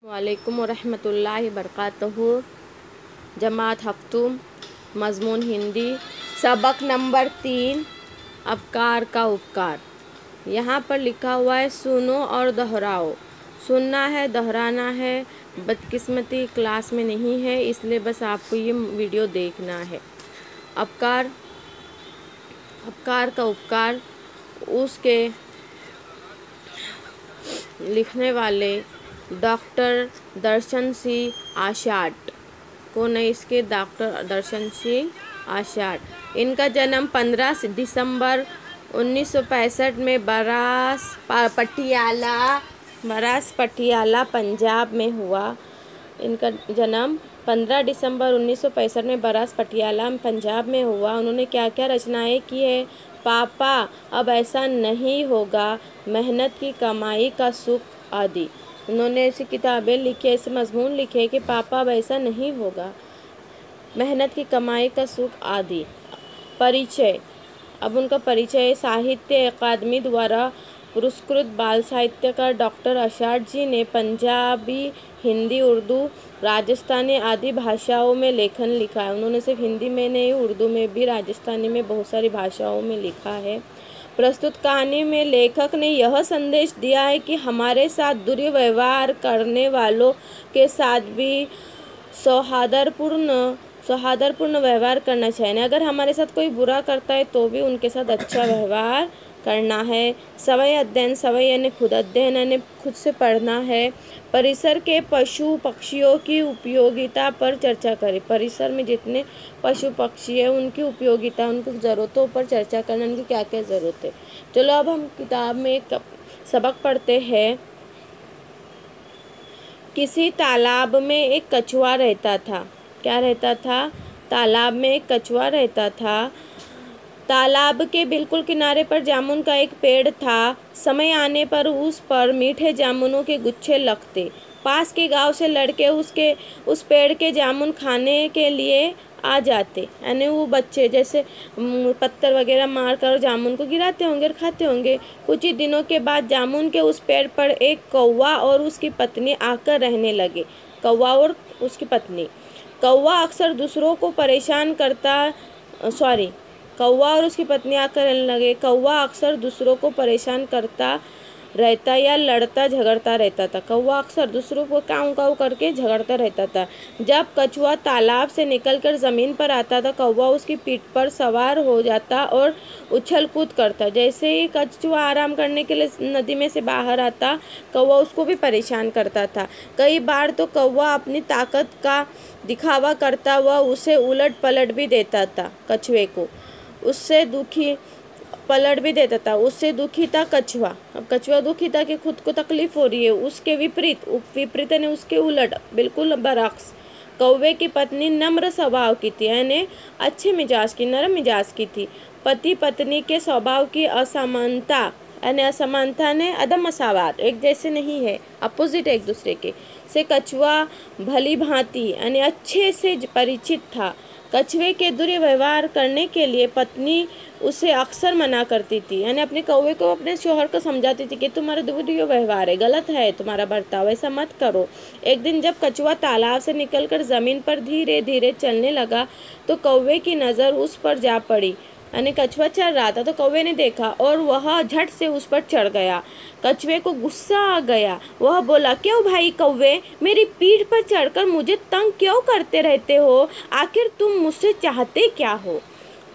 वालेकुम वरहमतुल्लाहि बरकातहू। जमात हफ्तुम, मज़मून हिंदी, सबक नंबर 3, अपकार का उपकार। यहाँ पर लिखा हुआ है सुनो और दोहराओ। सुनना है, दोहराना है। बदकिस्मती क्लास में नहीं है, इसलिए बस आपको ये वीडियो देखना है। अपकार का उपकार। उसके लिखने वाले डॉक्टर दर्शन सिंह आषाढ़। कौन है इसके? डॉक्टर दर्शन सिंह आषाढ़। इनका जन्म 15 दिसंबर 1965 में बरास पटियाला पंजाब में हुआ। इनका जन्म 15 दिसंबर 1965 में बरास पटियाला पंजाब में हुआ। उन्होंने क्या क्या रचनाएं की है? पापा अब ऐसा नहीं होगा, मेहनत की कमाई का सुख आदि। उन्होंने ऐसी किताबें लिखी, ऐसे मजमून लिखे कि पापा अब ऐसा नहीं होगा, मेहनत की कमाई का सुख आदि। परिचय। अब उनका परिचय। साहित्य अकादमी द्वारा पुरस्कृत बाल साहित्यकार डॉक्टर आषाढ़ जी ने पंजाबी, हिंदी, उर्दू, राजस्थानी आदि भाषाओं में लेखन लिखा है। उन्होंने सिर्फ हिंदी में नहीं, उर्दू में भी, राजस्थानी में, बहुत सारी भाषाओं में लिखा है। प्रस्तुत कहानी में लेखक ने यह संदेश दिया है कि हमारे साथ दुर्व्यवहार करने वालों के साथ भी सौहार्दपूर्ण व्यवहार करना चाहिए। अगर हमारे साथ कोई बुरा करता है तो भी उनके साथ अच्छा व्यवहार करना है। सवय अध्ययन। सवय यानी खुद, अध्ययन यानी खुद से पढ़ना है। परिसर के पशु पक्षियों की उपयोगिता पर चर्चा करें। परिसर में जितने पशु पक्षी है उनकी उपयोगिता, उनकी ज़रूरतों पर चर्चा करना, उनकी क्या क्या ज़रूरत है। चलो अब हम किताब में एक सबक पढ़ते हैं। किसी तालाब में एक कछुआ रहता था। क्या रहता था? तालाब में एक कछुआ रहता था। तालाब के बिल्कुल किनारे पर जामुन का एक पेड़ था। समय आने पर उस पर मीठे जामुनों के गुच्छे लगते। पास के गांव से लड़के उस पेड़ के जामुन खाने के लिए आ जाते। यानी वो बच्चे जैसे पत्थर वगैरह मार कर जामुन को गिराते होंगे और खाते होंगे। कुछ ही दिनों के बाद जामुन के उस पेड़ पर एक कौवा और उसकी पत्नी आकर रहने लगे। कौवा और उसकी पत्नी। कौवा और उसकी पत्नी आकर रहने लगे। कौवा अक्सर दूसरों को परेशान करता रहता या लड़ता झगड़ता रहता था। कौवा अक्सर दूसरों को काऊ काऊ करके झगड़ता रहता था। जब कछुआ तालाब से निकलकर ज़मीन पर आता था, कौवा उसकी पीठ पर सवार हो जाता और उछल कूद करता। जैसे ही कछुआ आराम करने के लिए नदी में से बाहर आता, कौवा उसको भी परेशान करता था। कई बार तो कौवा अपनी ताकत का दिखावा करता हुआ उसे उलट पलट भी देता था। कछुए को उससे दुखी था कछुआ। अब कछुआ दुखी था कि खुद को तकलीफ हो रही है। उसके विपरीत ने उसके उलट बिल्कुल बरअक्स कौवे की पत्नी नम्र स्वभाव की थी, यानी अच्छे मिजाज की, नरम मिजाज की थी। पति पत्नी के स्वभाव की असमानता ने अदम मसावत, एक जैसे नहीं है, अपोजिट एक दूसरे के से कछुआ भली भांति यानी अच्छे से परिचित था। कछुए के दुर्व्यवहार करने के लिए पत्नी उसे अक्सर मना करती थी, यानी अपने कौवे को, अपने शोहर को समझाती थी कि तुम्हारा दुर्व्यवहार है, गलत है तुम्हारा बर्ताव, ऐसा मत करो। एक दिन जब कछुआ तालाब से निकलकर ज़मीन पर धीरे धीरे चलने लगा तो कौवे की नज़र उस पर जा पड़ी। यानी कछुआ चल रहा था तो कौवे ने देखा और वह झट से उस पर चढ़ गया। कछुए को गुस्सा आ गया। वह बोला, क्यों भाई कौवे, मेरी पीठ पर चढ़कर मुझे तंग क्यों करते रहते हो? आखिर तुम मुझसे चाहते क्या हो?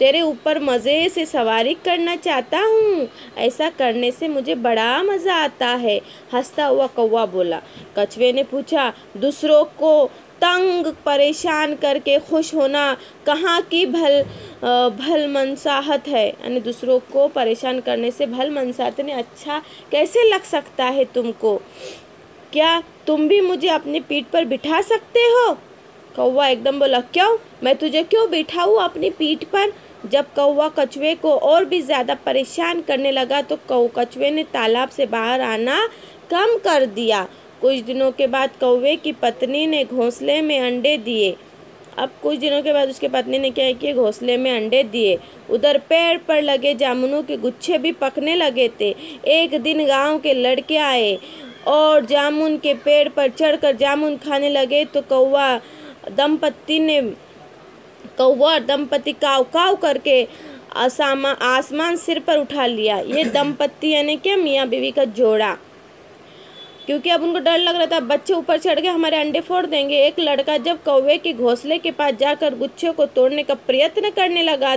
तेरे ऊपर मज़े से सवारी करना चाहता हूँ। ऐसा करने से मुझे बड़ा मज़ा आता है, हंसता हुआ कौवा बोला। कछुए ने पूछा, दूसरों को तंग परेशान करके खुश होना कहाँ की भलमनसाहत है? यानी दूसरों को परेशान करने से भलमनसाहत ने अच्छा कैसे लग सकता है तुमको? क्या तुम भी मुझे अपनी पीठ पर बिठा सकते हो? कौवा एकदम बोला, क्यों, मैं तुझे क्यों बिठाऊं अपनी पीठ पर? जब कौवा कछुए को और भी ज़्यादा परेशान करने लगा तो कछुए ने तालाब से बाहर आना कम कर दिया। कुछ दिनों के बाद कौवे की पत्नी ने घोंसले में अंडे दिए। अब कुछ दिनों के बाद उसके पत्नी ने क्या किया? घोंसले में अंडे दिए। उधर पेड़ पर लगे जामुनों के गुच्छे भी पकने लगे थे। एक दिन गांव के लड़के आए। और जामुन के पेड़ पर चढ़कर जामुन खाने लगे तो कौवा दंपति काव काव करके आसमान सिर पर उठा लिया। ये दंपति यानी क्या, मियाँ बीवी का जोड़ा, क्योंकि अब उनको डर लग रहा था बच्चे ऊपर चढ़ के हमारे अंडे फोड़ देंगे। एक लड़का जब कौवे के घोंसले के पास जाकर गुच्छे को तोड़ने का प्रयत्न करने लगा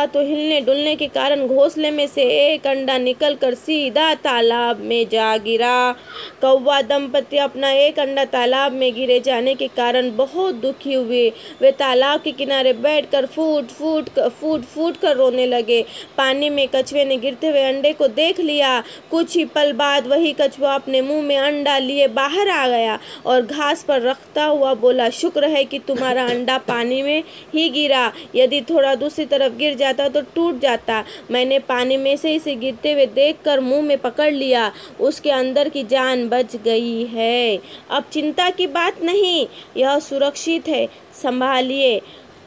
तो हिलने डुलने के कारण घोंसले में से एक अंडा निकलकर सीधा तालाब में जा गिरा। कौवा दंपति अपना एक अंडा तालाब में गिरे जाने के कारण बहुत दुखी हुए। वे तालाब के किनारे बैठकर फूट कर रोने लगे। पानी में कछुए ने गिरते हुए अंडे को देख लिया। कुछ ही पल बाद वही कछुआ अपने मुंह में अंडा लिए बाहर आ गया और घास पर रखता हुआ बोला, शुक्र है कि तुम्हारा अंडा पानी में ही गिरा, यदि थोड़ा दूसरी तरफ गिर जाता तो टूट जाता। मैंने पानी में से इसे गिरते हुए देखकर मुंह में पकड़ लिया, उसके अंदर की जान बच गई है। अब चिंता की बात नहीं, यह सुरक्षित है, संभालिए।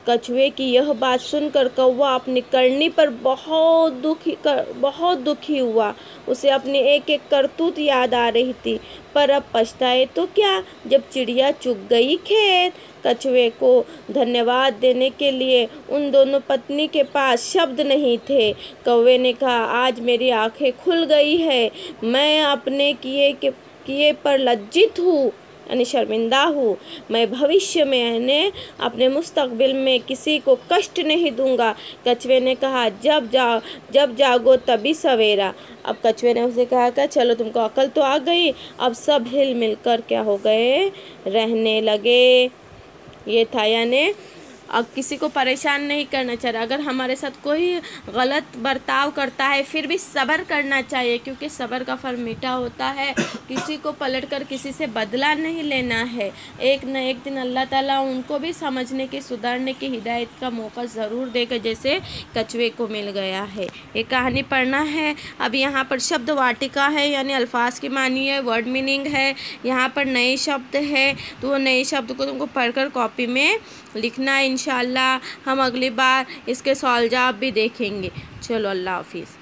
कछुए की यह बात सुनकर कौवा अपनी करनी पर बहुत दुखी हुआ। उसे अपनी एक एक करतूत याद आ रही थी, पर अब पछताए तो क्या, जब चिड़िया चुग गई खेत। कछुए को धन्यवाद देने के लिए उन दोनों पत्नी के पास शब्द नहीं थे। कौवे ने कहा, आज मेरी आंखें खुल गई है, मैं अपने किए पर लज्जित हूँ यानी शर्मिंदा हूँ। मैं भविष्य में यानी अपने मुस्तकबिल में किसी को कष्ट नहीं दूंगा। कछुए ने कहा, जब जागो तभी सवेरा। अब कछुए ने उसे कहा कि चलो तुमको अकल तो आ गई। अब सब हिल मिलकर क्या हो गए, रहने लगे। ये था यानी अब किसी को परेशान नहीं करना चाहिए। अगर हमारे साथ कोई गलत बर्ताव करता है फिर भी सब्र करना चाहिए, क्योंकि सब्र का फल मीठा होता है। किसी को पलटकर किसी से बदला नहीं लेना है। एक न एक दिन अल्लाह ताला उनको भी समझने की, सुधारने की हिदायत का मौका ज़रूर देगा, जैसे कछुए को मिल गया है। ये कहानी पढ़ना है। अब यहाँ पर शब्द वाटिका है, यानी अल्फाज की मानी है, वर्ड मीनिंग है। यहाँ पर नए शब्द है, तो वो नए शब्द को तुमको पढ़कर कॉपी में लिखना है। इंशाल्लाह हम अगली बार इसके सवाल जवाब भी देखेंगे। चलो, अल्लाह हाफिज़।